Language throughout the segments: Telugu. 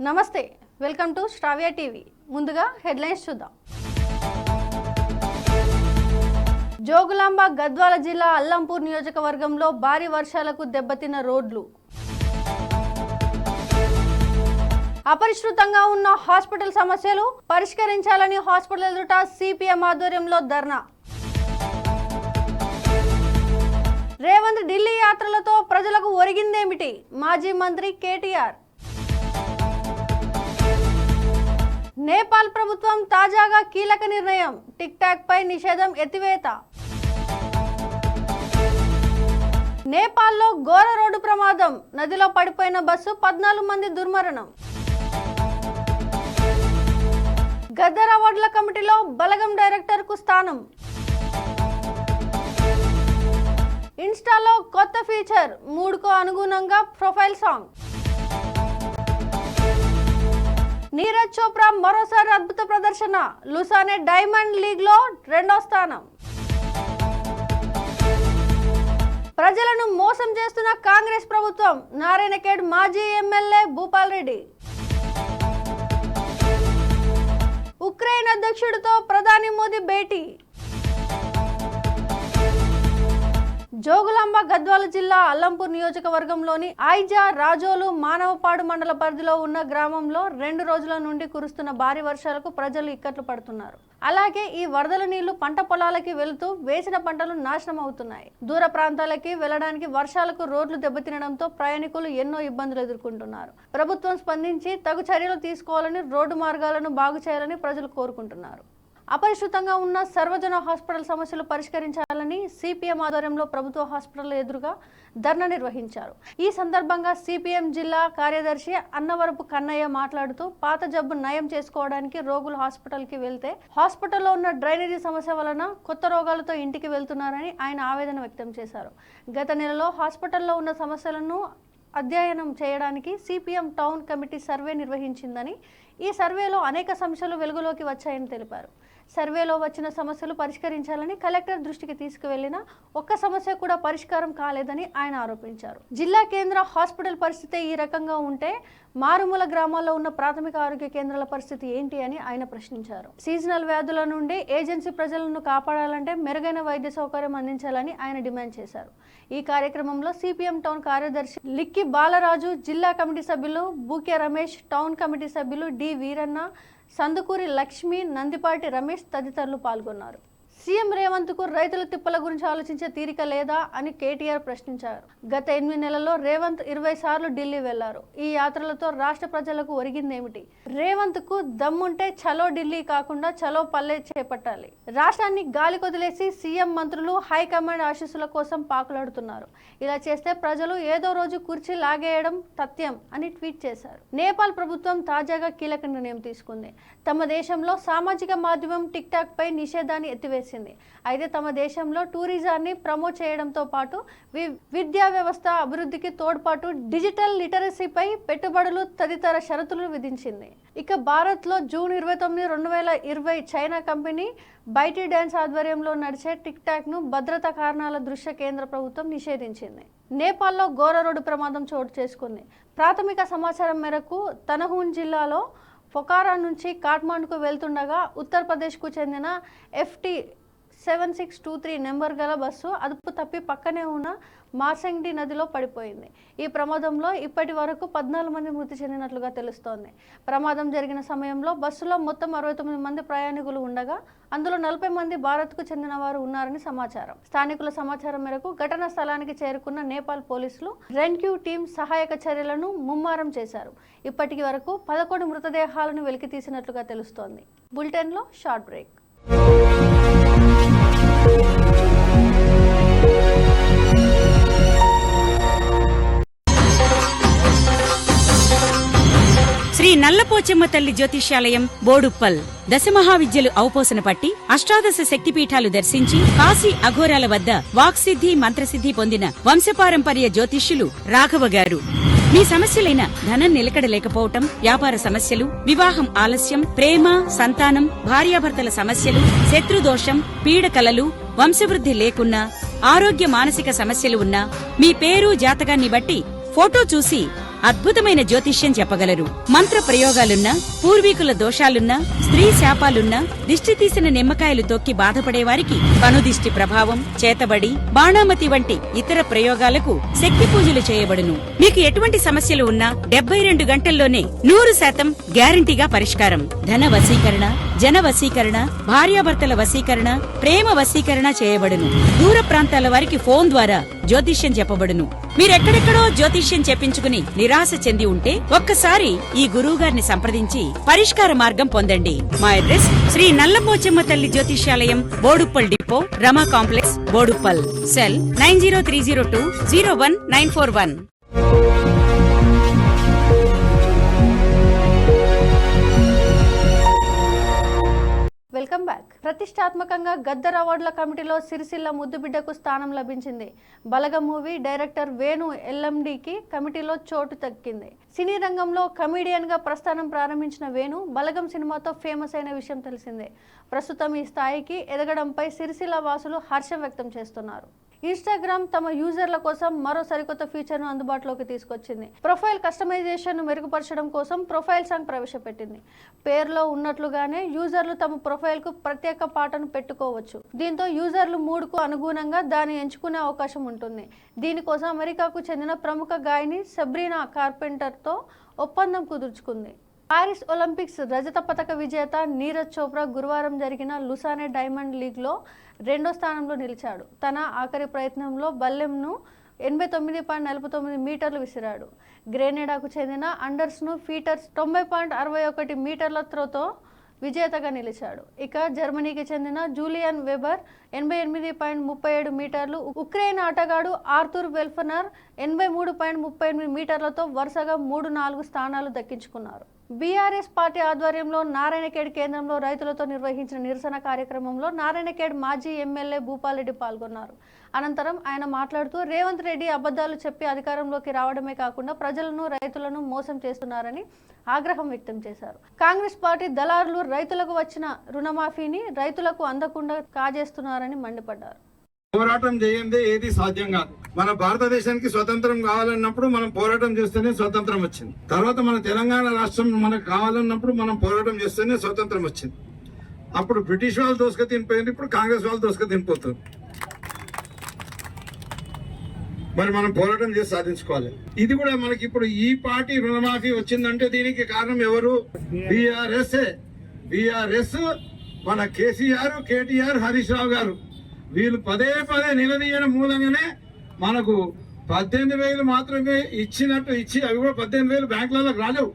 నమస్తే, వెల్కమ్ టు శ్రావ్య టీవీ. ముందుగా హెడ్లైన్స్ చూద్దాం. జోగులాంబ గద్వాల జిల్లా అల్లంపూర్ నియోజకవర్గంలో భారీ వర్షాలకు దెబ్బతిన్న రోడ్లు. అపరిష్కృతంగా ఉన్న హాస్పిటల్ సమస్యలు పరిష్కరించాలని హాస్పిటల్ ఎదుట సిపిఎం ఆధ్వర్యంలో ధర్నా. రేవంత్ ఢిల్లీ యాత్రలతో ప్రజలకు ఒరిగిందేమిటి? మాజీ మంత్రి కేటీఆర్. నేపాల్ ప్రభుత్వం తాజాగా కీలక నిర్ణయం, టిక్ టాక్ పై నిషేధం ఎత్తివేత. నేపాల్లో ఘోర రోడ్డు ప్రమాదం, నదిలో పడిపోయిన బస్సు, 14 మంది దుర్మరణం. గద్దర్ అవార్డుల కమిటీలో బలగం డైరెక్టర్ కు స్థానం. ఇన్స్టాలో కొత్త ఫీచర్, మూడ్కు అనుగుణంగా ప్రొఫైల్ సాంగ్. నీరజ్ చోప్రా మరోసారి అద్భుత ప్రదర్శన, లుసానే డైమండ్ లీగ్ లో 2వ స్థానం. ప్రజలను మోసం చేస్తున్న కాంగ్రెస్ ప్రభుత్వం, నారాయణఖేడ్ మాజీ ఎమ్మెల్యే భూపాల్ రెడ్డి. ఉక్రెయిన్ అధ్యక్షుడితో ప్రధాని మోదీ భేటీ. జోగులాంబ గద్వాల జిల్లా అల్లంపూర్ నియోజకవర్గంలోని ఐజా రాజోలు మానవపాడు మండల పరిధిలో ఉన్న గ్రామంలో 2 రోజుల నుండి కురుస్తున్న భారీ వర్షాలకు ప్రజలు ఇక్కట్లు పడుతున్నారు. అలాగే ఈ వరదల నీళ్లు పంట పొలాలకి వెళుతూ వేసిన పంటలు నాశనం అవుతున్నాయి. దూర ప్రాంతాలకి వెళ్లడానికి వర్షాలకు రోడ్లు దెబ్బతినడంతో ప్రయాణికులు ఎన్నో ఇబ్బందులు ఎదుర్కొంటున్నారు. ప్రభుత్వం స్పందించి తగు చర్యలు తీసుకోవాలని, రోడ్డు మార్గాలను బాగు చేయాలని ప్రజలు కోరుకుంటున్నారు. అపరిష్కృతంగా ఉన్న సర్వజన హాస్పిటల్ సమస్యలు పరిష్కరించాలని సిపిఎం ఆధ్వర్యంలో ప్రభుత్వ హాస్పిటల్ ఎదురుగా ధర్నా నిర్వహించారు. ఈ సందర్భంగా సిపిఎం జిల్లా కార్యదర్శి అన్నవరపు కన్నయ్య మాట్లాడుతూ, పాత జబ్బు నయం చేసుకోవడానికి రోగులు హాస్పిటల్కి వెళ్తే హాస్పిటల్లో ఉన్న డ్రైనేజీ సమస్య వలన కొత్త రోగాలతో ఇంటికి వెళ్తున్నారని ఆయన ఆవేదన వ్యక్తం చేశారు. గత నెలలో హాస్పిటల్లో ఉన్న సమస్యలను అధ్యయనం చేయడానికి సిపిఎం టౌన్ కమిటీ సర్వే నిర్వహించిందని, ఈ సర్వేలో అనేక సమస్యలు వెలుగులోకి వచ్చాయని తెలిపారు. సర్వేలో వచ్చిన సమస్యలు పరిష్కరించాలని కలెక్టర్ దృష్టికి తీసుకువెళ్లినా ఒక్క సమస్య కూడా పరిష్కారం కాలేదని ఆయన ఆరోపించారు. జిల్లా కేంద్ర హాస్పిటల్ పరిస్థితి ఈ రకంగా ఉంటే మారుమూల గ్రామాల్లో ఉన్న ప్రాథమిక ఆరోగ్య కేంద్రాల పరిస్థితి ఏంటి అని ఆయన ప్రశ్నించారు. సీజనల్ వ్యాధుల నుండి ఏజెన్సీ ప్రజలను కాపాడాలంటే మెరుగైన వైద్య సౌకర్యం అందించాలని ఆయన డిమాండ్ చేశారు. ఈ కార్యక్రమంలో సిపిఎం టౌన్ కార్యదర్శి లిక్కి బాలరాజు, జిల్లా కమిటీ సభ్యులు బూకే రమేష్, టౌన్ కమిటీ సభ్యులు డి వీరన్న, సందుకూరి లక్ష్మి, నందిపాటి రమేష్ తదితరులు పాల్గొన్నారు. సీఎం రేవంత్ కు రైతుల తిప్పల గురించి ఆలోచించే తీరిక లేదా అని కేటీఆర్ ప్రశ్నించారు. గత 8 నెలల్లో రేవంత్ 20 సార్లు ఢిల్లీ వెళ్లారు. ఈ యాత్రలతో రాష్ట్ర ప్రజలకు ఒరిగిందేమిటి? రేవంత్ కు దమ్ముంటే చలో ఢిల్లీ కాకుండా చలో పల్లె చేపట్టాలి. రాష్ట్రాన్ని గాలి కొదిలేసి సీఎం మంత్రులు హైకమాండ్ ఆశీస్సుల కోసం పాకులాడుతున్నారు. ఇలా చేస్తే ప్రజలు ఏదో రోజు కుర్చీ లాగేయడం తథ్యం అని ట్వీట్ చేశారు. నేపాల్ ప్రభుత్వం తాజాగా కీలక నిర్ణయం తీసుకుంది. తమ దేశంలో సామాజిక మాధ్యమం టిక్ టాక్ పై నిషేధాన్ని ఎత్తివేసింది. అయితే తమ దేశంలో టూరిజాన్ని ప్రమోట్ చేయడంతో పాటు విద్యా వ్యవస్థ అభివృద్ధికి తోడ్పాటు డిజిటల్ లిటరసీపై పెట్టుబడులు తదితర షరతులు విధించింది. ఇక భారత్ లో June 29, 2020 China company baity dance ఆధ్వర్యంలో నడిచే టిక్ టాక్ ను భద్రతా కారణాల దృష్ట్యా కేంద్ర ప్రభుత్వం నిషేధించింది. నేపాల్లో ఘోర రోడ్డు ప్రమాదం చోటు చేసుకుంది. ప్రాథమిక సమాచారం మేరకు తనహూన్ జిల్లాలో పొఖారా నుంచి కాఠ్మండుకు వెళ్తుండగా ఉత్తరప్రదేశ్కు చెందిన FT 7623 నెంబర్ గల బస్సు అదుపు తప్పి పక్కనే ఉన్న మార్సంగ్డి నదిలో పడిపోయింది. ఈ ప్రమాదంలో ఇప్పటి వరకు 14 మంది మృతి చెందినట్లుగా తెలుస్తోంది. ప్రమాదం జరిగిన సమయంలో బస్సులో మొత్తం 69 మంది ప్రయాణికులు ఉండగా అందులో 40 మంది భారత్కు చెందిన వారు ఉన్నారని సమాచారం. స్థానికుల సమాచారం మేరకు ఘటనా స్థలానికి చేరుకున్న నేపాల్ పోలీసులు రెస్క్యూ టీం సహాయక చర్యలను ముమ్మరం చేశారు. ఇప్పటికి వరకు 11 మృతదేహాలను వెలికి తీసినట్లుగా తెలుస్తోంది. బులెటిన్లో షార్ట్ బ్రేక్. శ్రీ నల్లపోచెమ్మ తల్లి జ్యోతిష్యాలయం బోడుప్పల్ దశమహావిద్యలు ఔపోసన పట్టి అష్టాదశ శక్తిపీఠాలు దర్శించి కాశీ అఘోరాల వద్ద వాక్సిద్ధి మంత్రసిద్ధి పొందిన వంశపారంపర్య జ్యోతిష్యులు రాఘవ గారు. మీ సమస్యలైన ధనం నిలకడలేకపోవటం, వ్యాపార సమస్యలు, వివాహం ఆలస్యం, ప్రేమ, సంతానం, భార్యాభర్తల సమస్యలు, శత్రుదోషం, పీడకలలు, వంశవృద్ధి లేకున్నా, ఆరోగ్య మానసిక సమస్యలు ఉన్నా, మీ పేరు జాతకాన్ని బట్టి ఫోటో చూసి అద్భుతమైన జ్యోతిష్యం చెప్పగలరు. మంత్ర ప్రయోగాలున్నా, పూర్వీకుల దోషాలున్నా, స్త్రీ శాపాలున్నా, దిష్టి తీసిన నిమ్మకాయలు తొక్కి బాధపడే వారికి కనుదిష్టి ప్రభావం, చేతబడి, బాణామతి వంటి ఇతర ప్రయోగాలకు శక్తి పూజలు చేయబడును. మీకు ఎటువంటి సమస్యలు ఉన్నా 72 గంటల్లోనే 100% గ్యారంటీగా పరిష్కారం. ధన వశీకరణ, జన వశీకరణ, భార్యాభర్తల వశీకరణ, ప్రేమ వశీకరణ చేయబడును. దూర ప్రాంతాల వారికి ఫోన్ ద్వారా జ్యోతిష్యం చెప్పబడును. మీరెక్కడెక్కడో జ్యోతిష్యం చెప్పించుకుని నిరాశ చెంది ఉంటే ఒక్కసారి ఈ గురువుగారిని సంప్రదించి పరిష్కార మార్గం పొందండి. మా అడ్రస్ శ్రీ నల్లపోచమ్మ తల్లి జ్యోతిష్యాలయం, Boduppal depot, Rama complex, Boduppal. Cell 9030201941. Welcome back. ప్రతిష్టాత్మకంగా గద్దర్ అవార్డుల కమిటీలో సిరిసిల్ల ముద్దుబిడ్డకు స్థానం లభించింది. బలగం మూవీ డైరెక్టర్ వేణు ఎల్ఎండికి కమిటీలో చోటు దక్కింది. సినీ రంగంలో కమీడియన్ గా ప్రస్థానం ప్రారంభించిన వేణు బలగం సినిమాతో ఫేమస్ అయిన విషయం తెలిసిందే. ప్రస్తుతం ఈ స్థాయికి ఎదగడంపై సిరిసిల్ల వాసులు హర్షం వ్యక్తం చేస్తున్నారు. ఇన్స్టాగ్రామ్ తమ యూజర్ల కోసం మరో సరికొత్త ఫీచర్ను అందుబాటులోకి తీసుకొచ్చింది. ప్రొఫైల్ కస్టమైజేషన్ను మెరుగుపరచడం కోసం ప్రొఫైల్ సాంగ్ ప్రవేశపెట్టింది. పేరులో ఉన్నట్లుగానే యూజర్లు తమ ప్రొఫైల్కు ప్రత్యేక పాటను పెట్టుకోవచ్చు. దీంతో యూజర్లు మూడ్కు అనుగుణంగా దాన్ని ఎంచుకునే అవకాశం ఉంటుంది. దీనికోసం అమెరికాకు చెందిన ప్రముఖ గాయని సబ్రీనా కార్పెంటర్తో ఒప్పందం కుదుర్చుకుంది. పారిస్ ఒలింపిక్స్ రజత పతక విజేత నీరజ్ చోప్రా గురువారం జరిగిన లుసానే డైమండ్ లీగ్లో 2వ స్థానంలో నిలిచాడు. తన ఆఖరి ప్రయత్నంలో బల్లెంను 89.49 మీటర్లు విసిరాడు. గ్రెనేడాకు చెందిన అండర్స్ను ఫీటర్స్ 90.61 మీటర్ల త్రోతో విజేతగా నిలిచాడు. ఇక జర్మనీకి చెందిన జూలియన్ వెబర్ 88.37 మీటర్లు, ఉక్రెయిన్ ఆటగాడు ఆర్థుర్ వెల్ఫనర్ 83.38 మీటర్లతో వరుసగా 3-4 స్థానాలు దక్కించుకున్నారు. బీఆర్ఎస్ పార్టీ ఆధ్వర్యంలో నారాయణఖేడ్ కేంద్రంలో రైతులతో నిర్వహించిన నిరసన కార్యక్రమంలో నారాయణఖేడ్ మాజీ ఎమ్మెల్యే భూపాల్రెడ్డి పాల్గొన్నారు. అనంతరం ఆయన మాట్లాడుతూ రేవంత్ రెడ్డి అబద్ధాలు చెప్పి అధికారంలోకి రావడమే కాకుండా ప్రజలను, రైతులను మోసం చేస్తున్నారని ఆగ్రహం వ్యక్తం చేశారు. కాంగ్రెస్ పార్టీ దళారులు రైతులకు వచ్చిన రుణమాఫీని రైతులకు అందకుండా కాజేస్తున్నారని మండిపడ్డారు. పోరాటం చేయందే ఏది సాధ్యం కాదు. మన భారతదేశానికి స్వతంత్రం కావాలన్నప్పుడు మనం పోరాటం చేస్తేనే స్వతంత్రం వచ్చింది. తర్వాత మన తెలంగాణ రాష్ట్రం మనకు కావాలన్నప్పుడు మనం పోరాటం చేస్తేనే స్వతంత్రం వచ్చింది. అప్పుడు బ్రిటిష్ వాళ్ళు దోసుక తినిపోయింది, ఇప్పుడు కాంగ్రెస్ వాళ్ళు దోసుక తినిపోతుంది. మరి మనం పోరాటం చేసి సాధించుకోవాలి. ఇది కూడా మనకి ఇప్పుడు ఈ పార్టీ రుణమాఫీ వచ్చిందంటే దీనికి కారణం ఎవరు? బీఆర్ఎస్, మన కేసీఆర్, కేటీఆర్, హరీష్ రావు గారు. వీళ్ళు పదే నిలదీయడం మూలంగానే మనకు 18,000 మాత్రమే ఇచ్చినట్టు ఇచ్చి అవి కూడా 18,000 బ్యాంకులకు రాలేవు.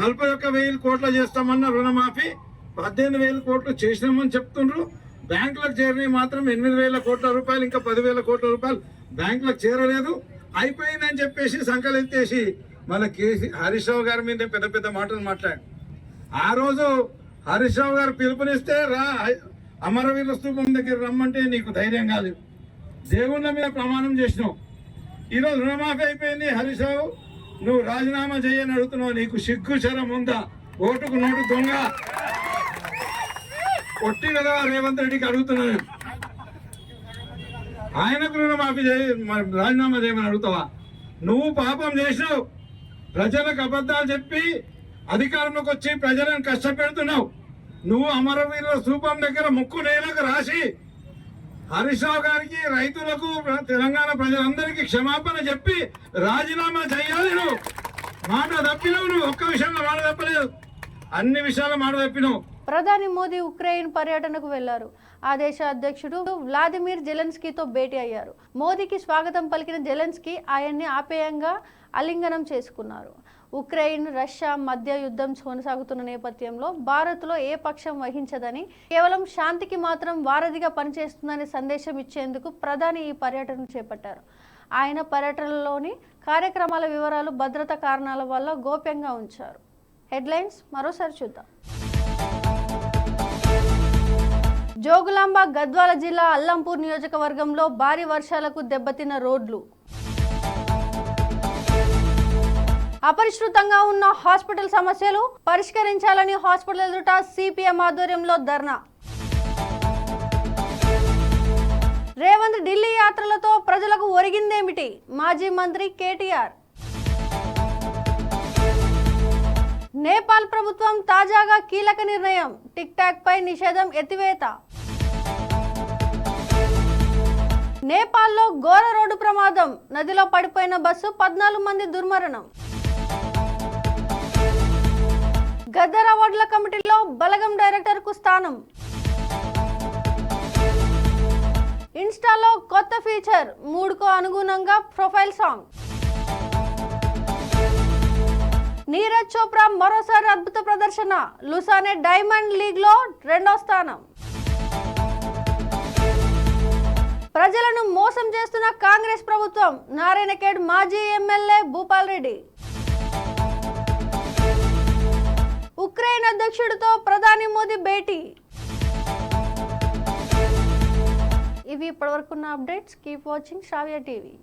41,000 కోట్లు చేస్తామన్న రుణమాఫీ 18,000 కోట్లు చేసినామని చెప్తుండ్రు. బ్యాంకులకు చేరినవి మాత్రం 8,000 కోట్ల రూపాయలు, ఇంకా 10,000 కోట్ల రూపాయలు బ్యాంకులకు చేరలేదు. అయిపోయిందని చెప్పేసి సంకలెత్తేసి మళ్ళీ హరీష్ రావు గారి మీద పెద్ద మాటలు మాట్లాడు. ఆ రోజు హరీష్ రావు గారు పిలుపునిస్తే అమరవీరుల స్తూపం దగ్గర రమ్మంటే నీకు ధైర్యం కాదు. దేవుళ్ళ మీద ప్రమాణం చేసినావు. ఈరోజు రుణమాఫీ అయిపోయింది. హరీష్ రావు నువ్వు రాజీనామా చేయని అడుగుతున్నావు. నీకు సిగ్గు శరం ఉందా? ఓటుకు నోటు దొంగ కొట్టి కదా రేవంత్ రెడ్డికి అడుగుతున్నాను. ఆయనకు రుణమాఫీ రాజీనామా చేయమని అడుగుతావా? నువ్వు పాపం చేసినావు. ప్రజలకు అబద్ధాలు చెప్పి అధికారంలోకి వచ్చి ప్రజలను కష్టపెడుతున్నావు. నువ్వు అమరవీరుల స్థూపం దగ్గర ముక్కు నేలకు రాసి హరీష్ రావు గారికి, రైతులకు, తెలంగాణ ప్రజలందరికీ క్షమాపణ చెప్పి రాజీనామా చేయాలి. నువ్వు మాట తప్పినావు. నువ్వు ఒక్క విషయంలో మాట తప్పలేదు, అన్ని విషయాలు మాట తప్పినావు. ప్రధాని మోదీ ఉక్రెయిన్ పర్యటనకు వెళ్లారు. ఆ దేశ అధ్యక్షుడు వ్లాదిమిర్ జెలెన్స్కీతో భేటీ అయ్యారు. మోదీకి స్వాగతం పలికిన జెలెన్స్కీ ఆయన్ని ఆప్యాయంగా ఆలింగనం చేసుకున్నారు. ఉక్రెయిన్, రష్యా మధ్య యుద్ధం కొనసాగుతున్న నేపథ్యంలో భారత్లో ఏ పక్షం వహించదని, కేవలం శాంతికి మాత్రం వారధిగా పనిచేస్తుందని సందేశం ఇచ్చేందుకు ప్రధాని ఈ పర్యటన చేపట్టారు. ఆయన పర్యటనలోని కార్యక్రమాల వివరాలు భద్రతా కారణాల వల్ల గోప్యంగా ఉంచారు. హెడ్లైన్స్ మరోసారి చూద్దాం. జోగులాంబ గద్వాల జిల్లా అల్లంపూర్ నియోజకవర్గంలో భారీ వర్షాలకు దెబ్బతిన్న రోడ్లు. అపరిష్కృతంగా ఉన్న హాస్పిటల్ సమస్యలు పరిష్కరించాలని హాస్పిటల్ ఎదుట సిపిఎం ఆధ్వర్యంలో ధర్నా. రేవంత్ ఢిల్లీ యాత్రలతో ప్రజలకు ఒరిగిందేమిటి? మాజీ మంత్రి కేటీఆర్. నేపాల్ ప్రభుత్వం తాజాగా కీలక నిర్ణయం, టిక్ టాక్ పై నిషేధం ఎత్తివేత. నేపాల్లో ఘోర రోడ్డు ప్రమాదం, నదిలో పడిపోయిన బస్సు, 14 మంది దుర్మరణం. గద్దర్ అవార్డుల కమిటీలో బలగం డైరెక్టర్ కు స్థానం. ఇన్స్టాలో కొత్త ఫీచర్, మూడ్కు అనుగుణంగా ప్రొఫైల్ సాంగ్. నీరజ్ చోప్రా మరోసారి అద్భుత ప్రదర్శన, లుసానే డైమండ్ లీగ్ లో 2వ స్థానం. ప్రజలను మోసం చేస్తున్న కాంగ్రెస్ ప్రభుత్వం, నారాయణఖేడ్ మాజీ ఎమ్మెల్యే భూపాల్ రెడ్డి. ఉక్రెయిన్ అధ్యక్షుడితో ప్రధాని మోదీ భేటీ. ఇవి ఇప్పటివరకున్న అప్డేట్స్. కీప్ వాచింగ్ శ్రావ్య టీవీ.